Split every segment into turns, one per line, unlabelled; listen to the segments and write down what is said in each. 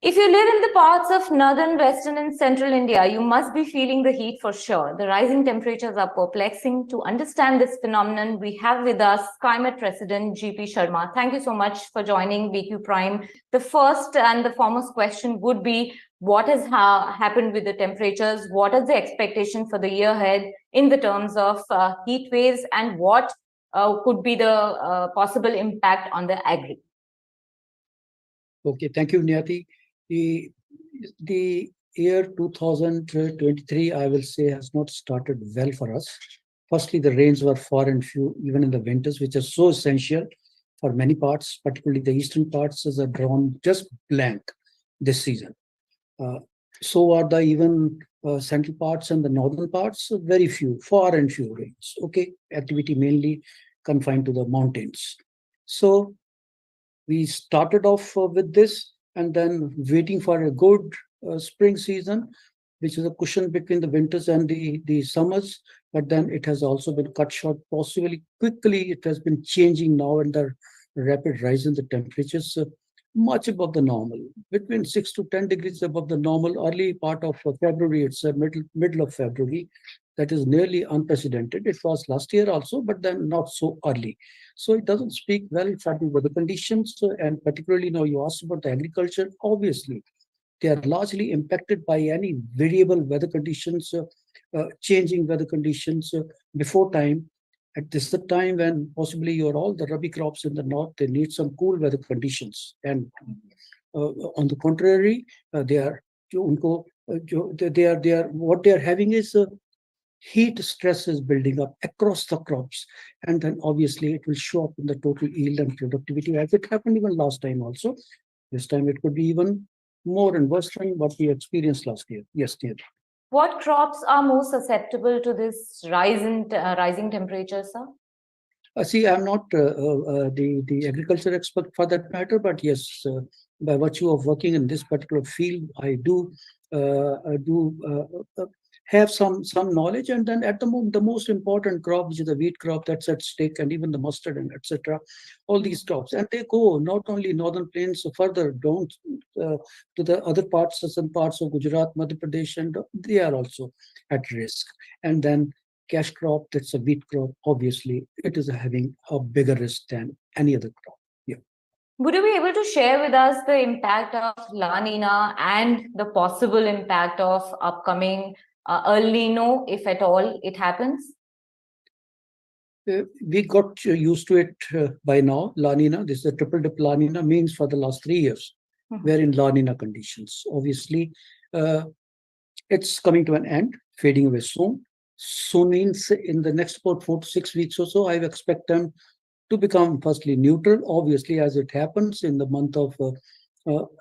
If you live in the parts of northern, western, and central India, you must be feeling the heat for sure. The rising temperatures are perplexing. To understand this phenomenon, we have with us Skymet President GP Sharma. Thank you so much for joining BQ Prime. The first and the foremost question would be, what has happened with the temperatures? What is the expectation for the year ahead in the terms of heat waves, and what could be the possible impact on the agri?
Okay, thank you, Niyati. The year 2023, I will say, has not started well for us. Firstly, the rains were far and few, even in the winters, which is so essential for many parts, particularly the eastern parts, are drawn just blank this season. So are the even central parts and the northern parts, very few, far and few rains. Okay, activity mainly confined to the mountains. So we started off with this, and then waiting for a good spring season, which is a cushion between the winters and the summers. But then it has also been cut short, possibly quickly. It has been changing now, and the rapid rise in the temperatures much above the normal, between 6 to 10 degrees above the normal. Early part of February, it's middle of February. That is nearly unprecedented. It was last year also, but then not so early. So it doesn't speak well for the weather conditions, and particularly now you asked about the agriculture. Obviously, they are largely impacted by any variable weather conditions, changing weather conditions before time. At this the time when possibly all the rabi crops in the north, they need some cool weather conditions, and on the contrary, they are they are what they are having is heat stress is building up across the crops, and then obviously it will show up in the total yield and productivity, as it happened even last time also. This time it could be even more and worse than what we experienced last year. Yes, dear.
What crops are more susceptible to this rising temperatures, sir?
See, I'm not the agriculture expert for that matter, but yes, by virtue of working in this particular field, I do have some knowledge. And then at the moment, the most important crop, which is the wheat crop, that's at stake, and even the mustard and etc. All these crops, and they go not only northern plains, so further down to the other parts, some parts of Gujarat, Madhya Pradesh, and they are also at risk. And then cash crop, that's a wheat crop, obviously it is having a bigger risk than any other crop. Yeah.
Would you be able to share with us the impact of La Nina and the possible impact of upcoming El Nino, if at all it happens?
We got used to it by now. La Nina, this is a triple dip La Nina, means for the last 3 years, we're in La Nina conditions. Obviously, it's coming to an end, fading away soon. Soon means in the next about 4 to 6 weeks or so, I expect them to become firstly neutral, obviously, as it happens in the month of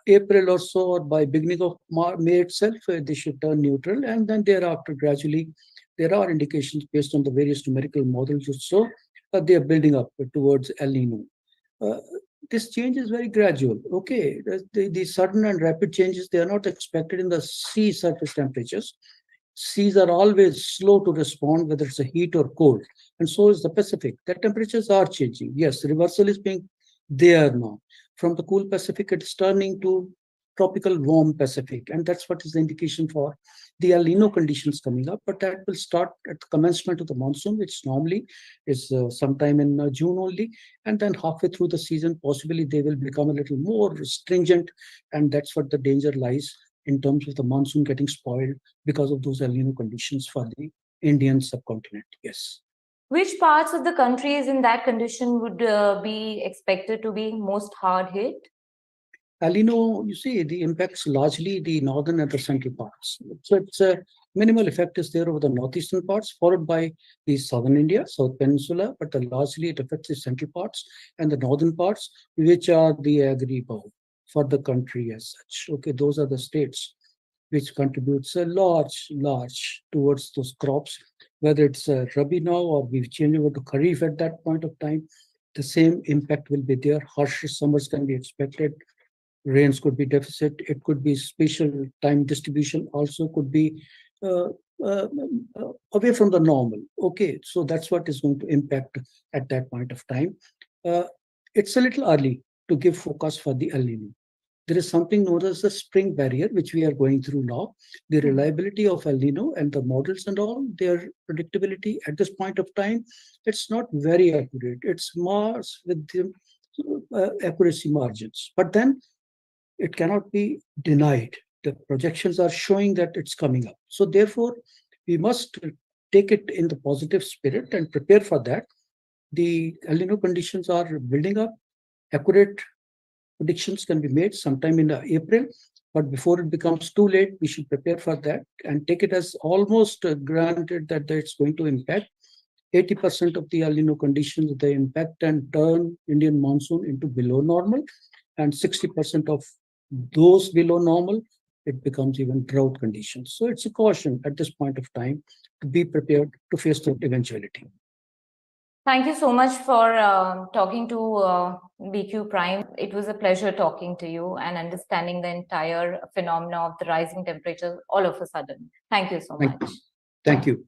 April or so, or by beginning of May itself, they should turn neutral, and then thereafter gradually there are indications based on the various numerical models or so that they are building up towards El Nino. This change is very gradual. Okay, the sudden and rapid changes, they are not expected in the sea surface temperatures. Seas are always slow to respond, whether it's a heat or cold, and so is the Pacific. The temperatures are changing. Yes, reversal is being there now. From the cool Pacific, it's turning to tropical warm Pacific, and that's what is the indication for the El Nino conditions coming up. But that will start at the commencement of the monsoon, which normally is sometime in June only, and then halfway through the season, possibly they will become a little more stringent, and that's what the danger lies in terms of the monsoon getting spoiled because of those El Nino conditions for the Indian subcontinent. Yes.
Which parts of the countries in that condition would be expected to be most hard hit?
El Nino, you see, the impacts largely the northern and the central parts. So it's a minimal effect is there over the northeastern parts, followed by the southern India, South Peninsula, but largely it affects the central parts and the northern parts, which are the agri-bowl for the country as such. Okay, those are the states which contributes a large towards those crops, whether it's Rabi now or we've changed over to Kharif at that point of time. The same impact will be there. Harsher summers can be expected. Rains could be deficit. It could be spatial time distribution. Also could be uh, uh, away from the normal. Okay, so that's what is going to impact at that point of time. It's a little early to give focus for the El Nino. there is something known as the spring barrier, which we are going through now. The reliability of El Nino and the models and all, their predictability at this point of time, it's not very accurate. It's more with the accuracy margins. But then it cannot be denied. The projections are showing that it's coming up. So therefore, we must take it in the positive spirit and prepare for that. The El Nino conditions are building up. Accurate predictions can be made sometime in April, but before it becomes too late, we should prepare for that and take it as almost granted that it's going to impact 80% of the El Nino conditions. They impact and turn Indian monsoon into below normal, and 60% of those below normal, it becomes even drought conditions. So it's a caution at this point of time to be prepared to face that eventuality.
Thank you so much for talking to BQ Prime. It was a pleasure talking to you and understanding the entire phenomena of the rising temperatures all of a sudden. Thank you so much.
Thank you.